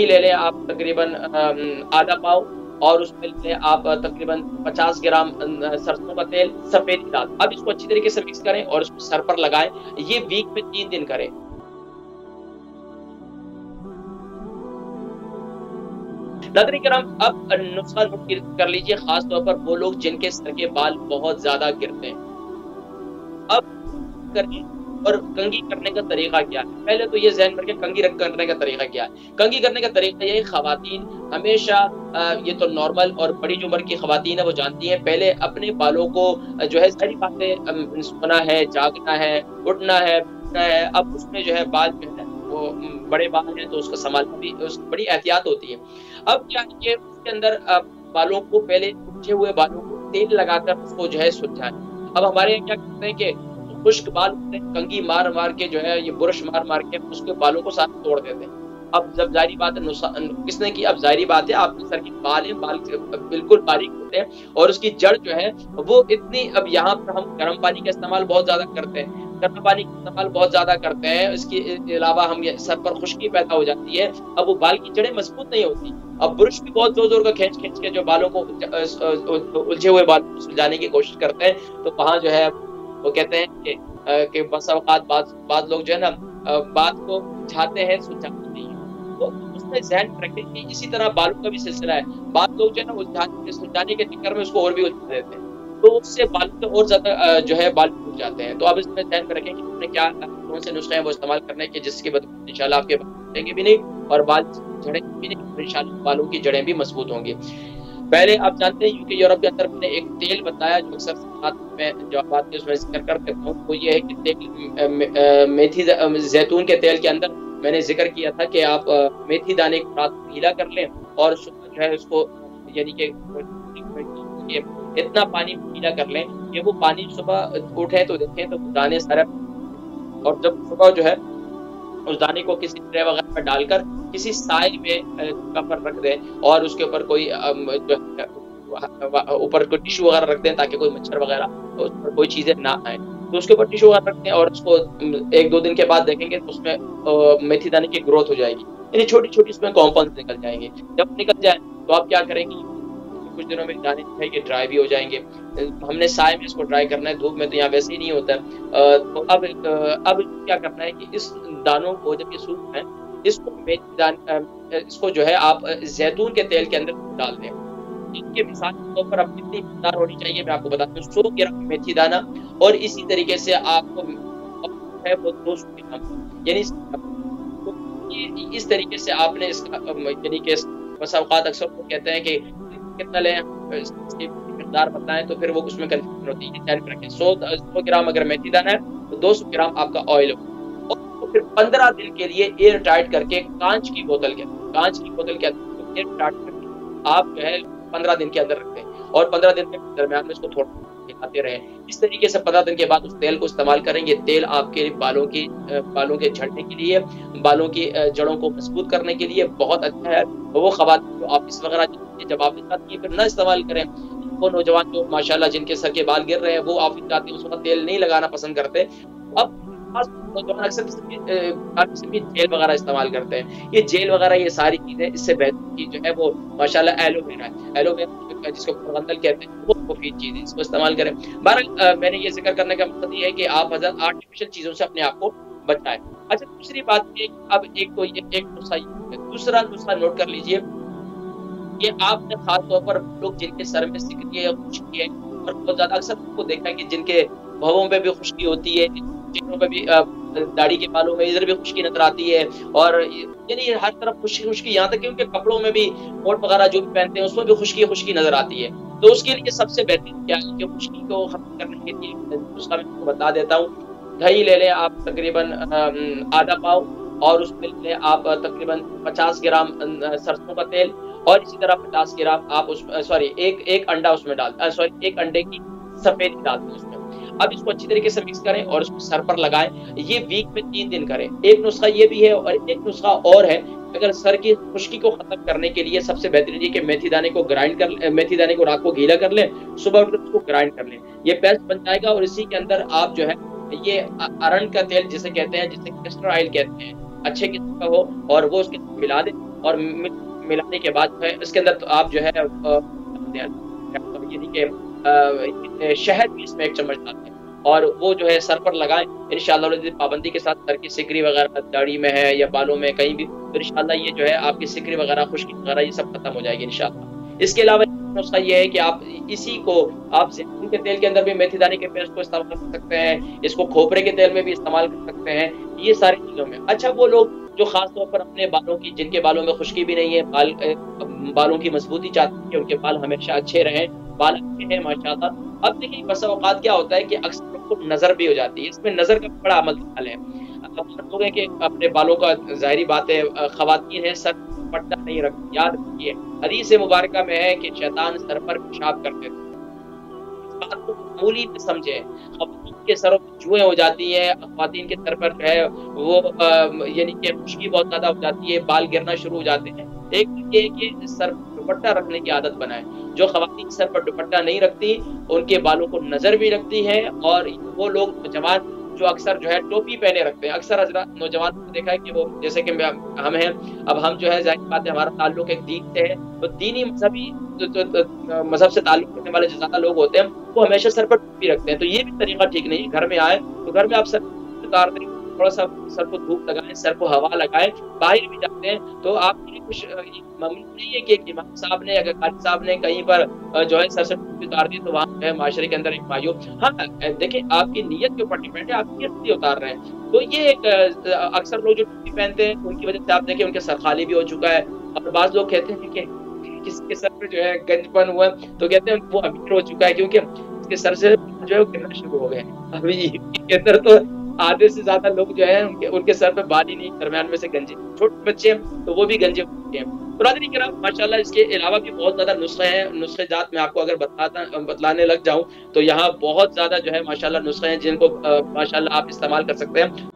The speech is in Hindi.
दही ले लें आप तकरीबन आधा पाव, और उसमें ले लें आप तकरीबन 50 ग्राम सरसों का तेल, सफेद दाल। अब इसको अच्छी तरीके से मिक्स करें और इसको सर पर लगाएं। ये वीक में 3 दिन करें। नादरीन किराम, अब नुस्खा नोट कर लीजिए, खास तौर पर वो लोग जिनके सर के बाल बहुत ज्यादा गिरते हैं। अब करने और कंघी करने का तरीका क्या है? पहले तो ये ज़हन में रखें, कंघी करने का तरीका क्या है? कंघी करने का तरीका ये है, ख़वातीन हमेशा ये तो नॉर्मल और बड़ी जो उम्र की ख़वातीन है वो जानती हैं, पहले अपने बालों को जो है सारी बातें सोना है, जागना है, उठना है, बैठना है, अब उसमें जो है बाल जो है वो बड़े बाल हैं तो उसको सँभालना भी उसकी बड़ी एहतियात होती है। अब क्या है कि उसके अंदर बालों को पहले उलझे हुए बालों को तेल लगाकर उसको जो है सुलझाएँ। अब हमारे यहाँ क्या करते हैं कि खुश्क बाल होते हैं, कंघी मार-मार के जो है ये ब्रश मार-मार के उसके बालों को साथ तोड़ देते हैं। अब जब ज़ाहिर बात है किसने की, अब ज़ाहिर बात है आपके सर के बाल हैं, बाल बिल्कुल बारीक होते हैं और उसकी जड़ जो है वो इतनी, अब यहाँ पर हम गर्म पानी का इस्तेमाल बहुत ज़्यादा करते हैं। गर्म पानी का इस्तेमाल बहुत ज़्यादा करते हैं, इसके अलावा हम ये सर पर खुश्की पैदा हो जाती है। अब वो बाल की जड़ें मजबूत नहीं होती। अब ब्रश भी बहुत ज़ोर-ज़ोर का खींच-खींच के जो बालों को उलझे हुए बालों को सुलझाने की कोशिश करते हैं, तो वहाँ जो है वो कहते हैं कि बसा औकात बाद लोग जो है ना बात को सुलझाते हैं, सुलझाते नहीं हैं। तो उसमें ज़हन में रखें कि इसी तरह बालों का भी सिलसिला है। बाद लोग जो है ना सुलझाने के चक्कर में उसको और भी उलझा देते हैं। तो उससे बालों पे और ज़्यादा जो है बाल टूट जाते हैं। तो आप इसमें ध्यान में रखें कि आपने क्या कौन से नुस्खे हैं वो इस्तेमाल करने के, जिसकी बदौलत इंशाअल्लाह आपके बाल टूटेंगे भी नहीं और बाल झड़ेंगे भी नहीं, और इंशाअल्लाह बालों की जड़ें भी मजबूत होंगी। पहले आप जानते हैं यूके यूरोप के अंदर मैंने एक तेल बताया जो अक्सर साथ में जो बात की उसमें ज़िक्र कर देता हूँ, वो ये है कि तेल मेथी ज़ैतून के तेल के अंदर मैंने ज़िक्र किया था कि आप मेथी दाने को रात को गीला कर लें और सुबह जो है उसको यानी कि इतना पानी गीला कर लें कि वो पानी सुबह उठे तो देखें तो दाने सारे, और जब सुबह जो है उस दाने को किसी ट्रे वगैरह में डालकर किसी साए में जगह पर रख दें और उसके ऊपर कोई जो है ऊपर कोई टिश्यू वगैरह रख दें ताकि कोई मच्छर वगैरह उस पर कोई चीज़ें ना आएँ। तो उसके ऊपर टिश्यू वगैरह रख दें और उसको 1-2 दिन के बाद देखेंगे तो उसमें मेथी दाने की ग्रोथ हो जाएगी। यानी छोटी-छोटी उसमें कॉम्पाउंड्स निकल जाएँगे। जब निकल जाएँ तो आप क्या करेंगे, कुछ दिनों में दाने जो है ये ड्राई भी हो जाएँगे। हमने साए में इसको ड्राई करना है, धूप में तो यहाँ वैसे ही नहीं होता है। तो अब क्या करना है कि इस दानों को जब ये सूख जाएँ, इसको इसको जो है आप ज़ैतून के तेल के अंदर डाल दें। इनके मिसाल के तौर पर अब कितनी मिकदार होनी चाहिए मैं आपको बताता हूँ। 100 ग्राम मेथी दाना और इसी तरीके से आपको है वो 200 ग्राम, यानी तो ये इस तरीके से आपने इसका यानी कि बसा औकात अक्सर लोग कहते हैं कि कितना लें, इसकी मिकदार बताएँ तो फिर वो उसमें कन्फ्यूजन होती है। ध्यान में रखें 100 ग्राम अगर मेथी दाना है तो 200 ग्राम आपका ऑयल हो, और तो फिर 15 दिन के लिए एयर टाइट करके काँच की बोतल के अंदर एयर टाइट करके आप जो है 15 दिन के अंदर रख दें और 15 दिन के दरमियान में इसको थोड़ा हिलाते रहें। इस तरीके से 15 दिन के बाद उस तेल को इस्तेमाल करेंगे। तेल आपके बालों के झड़ने के लिए, बालों की जड़ों को मजबूत करने के लिए बहुत अच्छा है। वो ख़वातीन जो ऑफिस वगैरह जब ऑफिस जाती है फिर ना इस्तेमाल करें। वो नौजवान जो माशाल्लाह जिनके सर के बाल गिर रहे हैं वो ऑफिस जाते हैं, उस वक़्त तेल नहीं लगाना पसंद करते। अब खास नौजवान अक्सर जेल वगैरह इस्तेमाल करते हैं। ये जेल वगैरह ये सारी चीज़ें इससे बेहतर चीज़ जो है वो माशाल्लाह एलोवेरा है। एलोवेरा जिसको कोरंदल कहते हैं, बहुत मुफीद चीज़ है, इसको इस्तेमाल करें। बहरहाल मैंने ये ज़िक्र करने का मकसद ये है कि आप हज़रत आर्टिफिशियल चीज़ों से अपने आप को बचाएँ। अच्छा, दूसरी बात ये, अब एक तो ये एक नुस्खा ये है, दूसरा नुस्खा नोट कर लीजिए कि आपने खास तौर पर लोग जिनके सर में सिकरी है या खुश्की है, और बहुत ज़्यादा अक्सर आपको देखा है कि जिनके भवों पे भी खुश्की होती है, चेहरों पे भी दाढ़ी के बालों में इधर भी खुश्की नज़र आती है, और यानी हर तरफ खुश्की-खुश्की, यहाँ तक कि उनके कपड़ों में भी कोट वगैरह जो भी पहनते हैं उसमें भी खुश्की-खुश्की नज़र आती है। तो उसके लिए सबसे बेहतरीन क्या है कि खुश्की को खत्म करने के लिए नुस्खा मैं आपको बता देता हूँ। दही ले लें आप तकरीबन आधा पाव, और उसमें ले लें आप तकरीबन 50 ग्राम सरसों का तेल, और इसी तरह 50 ग्राम आप एक अंडा उसमें एक अंडे की सफेद डाल दें उसमें। अब इसको अच्छी तरीके से मिक्स करें और इसको सर पर लगाएँ। ये वीक में 3 दिन करें। एक नुस्खा ये भी है और एक नुस्खा और है। अगर सर की खुश्की को खत्म करने के लिए सबसे बेहतरीन ये कि मेथी दाने को रात को गीला कर लें, सुबह उठकर उसको ग्राइंड कर लें। ये पेस्ट बन जाएगा और इसी के अंदर आप जो है ये अरंड का तेल जिसे कहते हैं, जिसे कैस्टर ऑयल कहते हैं, अच्छे किस्म का हो, और वो उसके मिला दें और मिलाने के बाद जो है इसके अंदर तो आप जो है यानी कि शहद भी इसमें 1 चम्मच डालते हैं और वो जो है सर पर लगाएं। इंशाल्लाह पाबंदी के साथ सर की सिकरी वगैरह दाढ़ी में है या बालों में कहीं भी, तो इंशाल्लाह ये जो है आपकी सिकरी वगैरह, खुश्की वगैरह ये सब खत्म हो जाएगी इंशाल्लाह। इसके अलावा नुस्खा ये है कि आप इसी को आप ज़ैतून के तेल के अंदर भी मेथी दाने के पेस्ट को इस्तेमाल कर सकते हैं, इसको खोपरे के तेल में भी इस्तेमाल कर सकते हैं, ये सारी चीज़ों में। अच्छा, वो लोग जो ख़ास तौर पर अपने बालों की, जिनके बालों में खुश्की भी नहीं है, बालों की मजबूती चाहते हैं, उनके बाल हमेशा अच्छे रहें, बाल अच्छे हैं माशाल्लाह। अब देखिए बसा औकात क्या होता है कि अक्सर लोग को नज़र भी हो जाती है, इसमें नज़र का बड़ा अमल दखल है। अब लोग हैं कि अपने बालों का, ज़ाहिरी बात है ख़वातीन हैं, सर दुपट्टा नहीं रखती। याद रखिए हदीस मुबारका में है कि शैतान सर पर पेशाब करते थे। इस बात को मामूली न समझें। ख़वातीन के सरों पे जुएँ हो जाती हैं, ख़वातीन के सर पर जो है वो यानी कि खुश्की बहुत ज़्यादा हो जाती है, बाल गिरना शुरू हो जाते हैं। एक ये है कि सर पर दुपट्टा रखने की आदत बनाएँ। जो ख़वातीन सर पर दुपट्टा नहीं रखती, उनके बालों को नज़र भी लगती है और वो लोग जवान जो अक्सर जो है टोपी पहने रखते हैं। अक्सर हज़रात नौजवान को देखा है कि वो जैसे कि हम हैं, अब हम जो है ज़ाहिर बात है हमारा ताल्लुक एक दीन से है, तो दीनी मज़हबी मज़हब से ताल्लुक रखने वाले जो ज़्यादा लोग होते हैं, वो हमेशा सर पर टोपी रखते हैं। तो ये भी तरीका ठीक नहीं है। घर में आए तो घर में आप सर उतार दें, थोड़ा-सा सर को धूप लगाएँ, सर को हवा लगाएँ। बाहर भी जाते हैं तो आपके लिए कुछ मामूली नहीं है कि एक इमाम साहब ने, अगर कारी साहब ने कहीं पर जो है सर से टोपी उतार दी तो वहाँ जो है माशरे के अंदर एक मायूब, हाँ, देखिए आपकी नीयत के ऊपर डिपेंड है, आप नीयत से उतार रहे हैं। तो ये एक अक्सर लोग जो टोपी पहनते हैं उनकी वजह से आप देखें उनके सर खाली भी हो चुका है और बाज़ लोग कहते हैं कि किसके सर पे जो है गंजपन हुआ तो कहते हैं वो अमीर हो चुका है क्योंकि उसके सर से जो है वो गिरना शुरू हो गए। अभी के अंदर तो आधे से ज़्यादा लोग जो है उनके उनके सर पे बाल ही नहीं, दरमियान में से गंजे। छोटे बच्चे हैं तो वो भी गंजे होते हैं। तो नाज़रीन किराम माशाल्लाह इसके अलावा भी बहुत ज़्यादा नुस्खे हैं। नुस्खे-जात मैं आपको अगर बतलाने लग जाऊँ तो यहाँ बहुत ज़्यादा जो है माशाल्लाह नुस्खे हैं जिनको माशाल्लाह आप इस्तेमाल कर सकते हैं।